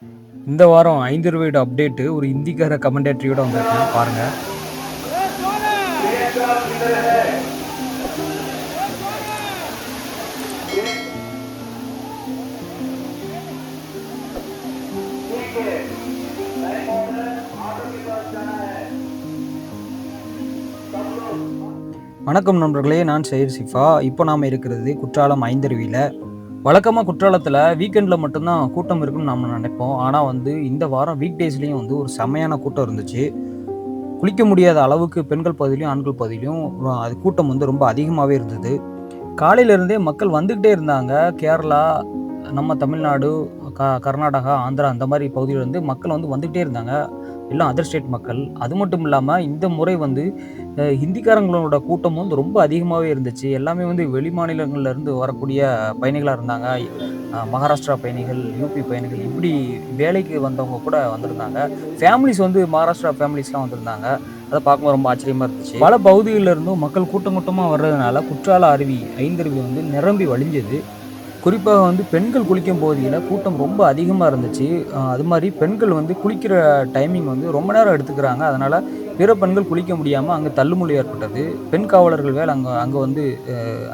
இந்த வாரம் 5 ரூபாயோட அப்டேட்டு ஒரு ஹிந்திக்கார கமெண்டேட்டரியோட வந்திருக்கேன் பாருங்க. வணக்கம் நண்பர்களே, நான் சையர் சிஃபா. இப்போ நாம் இருக்கிறது குற்றாலம் ஐந்தருவியில். வழக்கமாக குற்றாலத்தில் வீக்கெண்டில் மட்டும்தான் கூட்டம் இருக்குன்னு நம்ம நினைப்போம். ஆனால் இந்த வாரம் வீக் டேஸ்லேயும் ஒரு செமையான கூட்டம் இருந்துச்சு. குளிக்க முடியாத அளவுக்கு பெண்கள் பகுதியிலையும் ஆண்கள் பகுதியிலையும் அது கூட்டம் ரொம்ப அதிகமாகவே இருந்தது. காலையிலேருந்தே மக்கள் வந்துக்கிட்டே இருந்தாங்க. கேரளா, நம்ம தமிழ்நாடு, கர்நாடகா, ஆந்திரா அந்த மாதிரி பகுதியிலேருந்து மக்கள் வந்துக்கிட்டே இருந்தாங்க. எல்லாம் அதர் ஸ்டேட் மக்கள். அது மட்டும் இல்லாமல் இந்த முறை ஹிந்திக்காரங்களோட கூட்டம் ரொம்ப அதிகமாகவே இருந்துச்சு. எல்லாமே வெளி மாநிலங்கள்லேருந்து வரக்கூடிய பயணிகளாக இருந்தாங்க. மகாராஷ்டிரா பயணிகள், யூபி பயணிகள், இப்படி வேலைக்கு வந்தவங்க கூட வந்திருந்தாங்க. ஃபேமிலிஸ் மகாராஷ்டிரா ஃபேமிலிஸ்லாம் வந்திருந்தாங்க. அதை பார்க்கும்போது ரொம்ப ஆச்சரியமாக இருந்துச்சு. பல பகுதிகளில் இருந்தும் மக்கள் கூட்டம் கூட்டமாக வர்றதுனால குற்றால அருவி, ஐந்தருவி நிரம்பி வழிஞ்சது. குறிப்பாக பெண்கள் குளிக்கும் பகுதியில் கூட்டம் ரொம்ப அதிகமாக இருந்துச்சு. அது மாதிரி பெண்கள் குளிக்கிற டைமிங் ரொம்ப நேரம் எடுத்துக்கிறாங்க. அதனால் பிற பெண்கள் குளிக்க முடியாமல் அங்கே தள்ளுமுள்ளு ஏற்பட்டது. பெண் காவலர்கள் வேலை அங்கே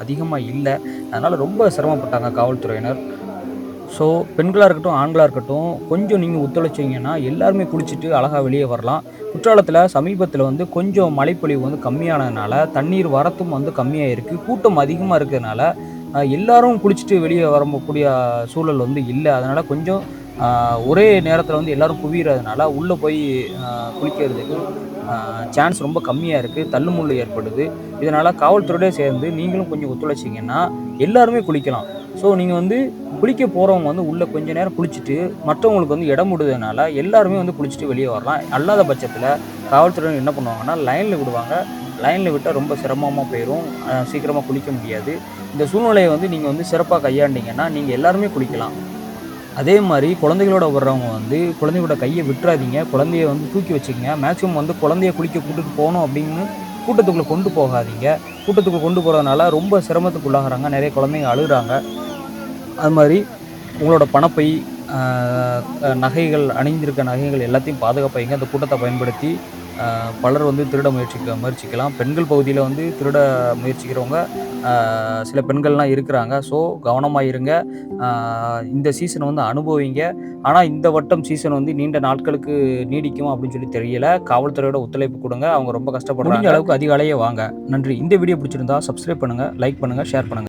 அதிகமாக இல்லை. அதனால் ரொம்ப சிரமப்பட்டாங்க காவல்துறையினர். ஸோ பெண்களாக இருக்கட்டும், ஆண்களாக இருக்கட்டும், கொஞ்சம் நீங்கள் ஒத்துழைச்சிங்கன்னா எல்லாருமே குளிச்சுட்டு அழகாக வெளியே வரலாம். குற்றாலத்தில் சமீபத்தில் கொஞ்சம் மழைப்பொழிவு கம்மியானதுனால தண்ணீர் வரத்தும் கம்மியாக இருக்குது. கூட்டம் அதிகமாக இருக்கிறதுனால எல்லாரும் குளிச்சுட்டு வெளியே வரக்கூடிய சூழல் இல்லை. அதனால் கொஞ்சம் ஒரே நேரத்தில் எல்லாரும் குவிகிறதுனால உள்ளே போய் குளிக்கிறதுக்கு சான்ஸ் ரொம்ப கம்மியாக இருக்குது. தள்ளுமுள்ளு ஏற்படுது. இதனால் காவல்துறையோட சேர்ந்து நீங்களும் கொஞ்சம் ஒத்துழைச்சிங்கன்னா எல்லாருமே குளிக்கலாம். ஸோ நீங்கள் குளிக்க போகிறவங்க உள்ளே கொஞ்சம் நேரம் குளிச்சுட்டு மற்றவங்களுக்கு இடம் விடுறதுனால எல்லாருமே குளிச்சுட்டு வெளியே வரலாம். அல்லாத பட்சத்தில் காவல்துறையினர் என்ன பண்ணுவாங்கன்னா லைனில் விடுவாங்க. லைனில் விட்டால் ரொம்ப சிரமமாக போயிடும். சீக்கிரமாக குளிக்க முடியாது. இந்த சூழ்நிலையை நீங்கள் சிறப்பாக கையாண்டிங்கன்னா நீங்கள் எல்லாருமே குளிக்கலாம். அதே மாதிரி குழந்தைகளோட வர்றவங்க குழந்தைகளோட கையை விட்டுறாதீங்க. குழந்தைய தூக்கி வச்சுக்கங்க. மேக்ஸிமம் குழந்தைய குளிக்க கூட்டிட்டு போகணும் அப்படின்னு கூட்டத்துக்குள்ளே கொண்டு போகாதீங்க. கூட்டத்துக்குள்ளே கொண்டு போகிறதுனால ரொம்ப சிரமத்துக்கு உள்ளாகிறாங்க. நிறைய குழந்தைங்க அழுகுறாங்க. அது மாதிரி உங்களோட பணப்பை, நகைகள், அணிந்திருக்க நகைகள் எல்லாத்தையும் பாதுகாப்பாக வைங்க. அந்த கூட்டத்தை பயன்படுத்தி பலர் திருட முயற்சிக்கலாம். பெண்கள் பகுதியில் திருட முயற்சிக்கிறவங்க சில பெண்கள்லாம் இருக்கிறாங்க. ஸோ கவனமாக இருங்க. இந்த சீசனை அனுபவிங்க. ஆனால் இந்த வட்டம் சீசன் நீண்ட நாட்களுக்கு நீடிக்கும் அப்படின்னு சொல்லி தெரியல. காவல்துறையோட ஒத்துழைப்பு கொடுங்க. அவங்க ரொம்ப கஷ்டப்படுறாங்க. முடிஞ்ச அளவுக்கு அதிகாலையே வாங்க. நன்றி. இந்த வீடியோ பிடிச்சிருந்தா சப்ஸ்கிரைப் பண்ணுங்கள், லைக் பண்ணுங்கள், ஷேர் பண்ணுங்கள்.